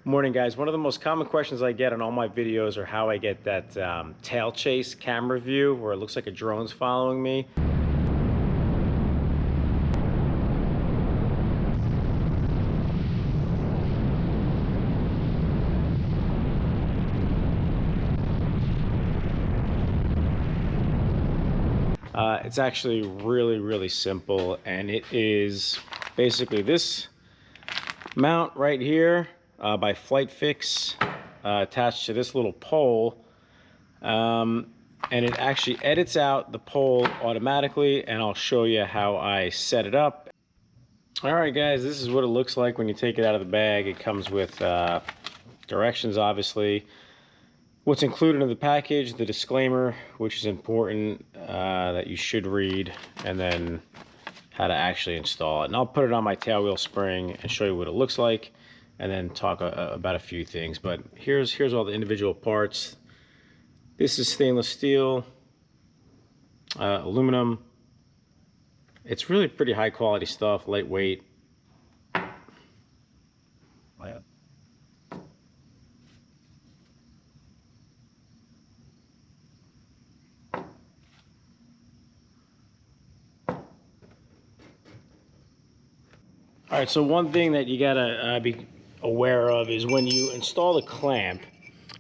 Morning, guys. One of the most common questions I get on all my videos are how I get that tail chase camera view where it looks like a drone's following me. It's actually really simple, and it is basically this mount right here by Flight Fix attached to this little pole. And it actually edits out the pole automatically, and I'll show you how I set it up. All right, guys, this is what it looks like when you take it out of the bag. It comes with directions, obviously, what's included in the package, the disclaimer, which is important, that you should read, and then how to actually install it. And I'll put it on my tail wheel spring and show you what it looks like, and then talk about a few things. But here's all the individual parts. This is stainless steel, aluminum. It's really pretty high quality stuff, lightweight. All right, so one thing that you gotta be aware of is when you install the clamp,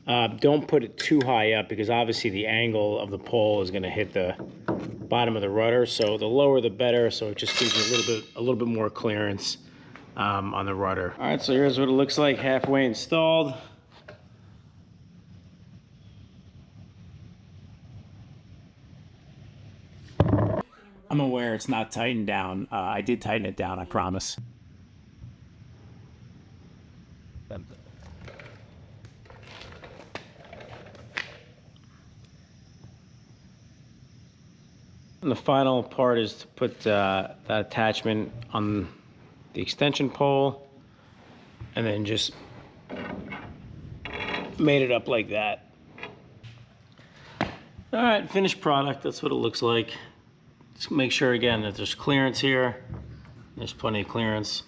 don't put it too high up, because obviously the angle of the pole is gonna hit the bottom of the rudder. So the lower the better, so it just gives you a little bit more clearance on the rudder. All right, so here's what it looks like halfway installed. I'm aware it's not tightened down. I did tighten it down, I promise. And the final part is to put that attachment on the extension pole, and then just made it up like that. All right, finished product, that's what it looks like. Just make sure again that there's clearance here. There's plenty of clearance.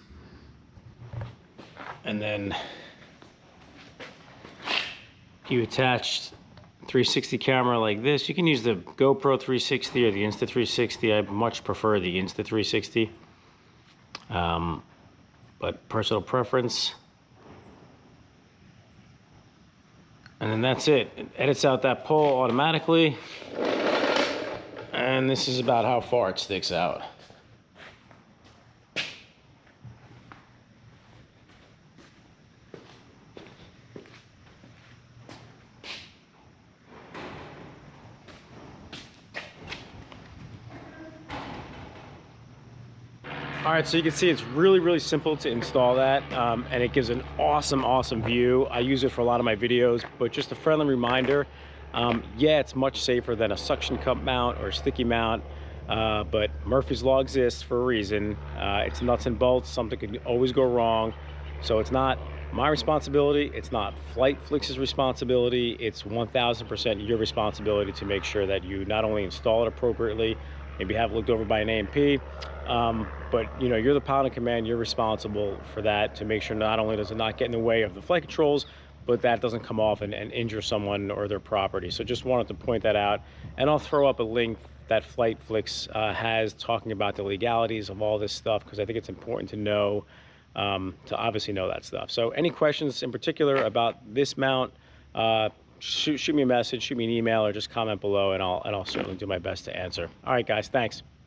And then you attach 360 camera like this. You can use the GoPro 360 or the Insta360. I much prefer the Insta360, but personal preference. And then that's it. It edits out that pole automatically, and this is about how far it sticks out. All right, so you can see it's really simple to install that, and it gives an awesome view. I use it for a lot of my videos, but just a friendly reminder, yeah, it's much safer than a suction cup mount or a sticky mount, but Murphy's Law exists for a reason. It's nuts and bolts. Something could always go wrong, so it's not my responsibility. It's not Flight Fix's responsibility. It's 1000% your responsibility to make sure that you not only install it appropriately, maybe have it looked over by an A&P, but you know, you're the pilot in command. You're responsible for that, to make sure not only does it not get in the way of the flight controls, but that doesn't come off and injure someone or their property. So just wanted to point that out, and I'll throw up a link that Flight Fix has, talking about the legalities of all this stuff, because I think it's important to know, to obviously know that stuff. So any questions in particular about this mount, shoot me a message, shoot me an email, or just comment below, and I'll certainly do my best to answer. All right, guys, thanks.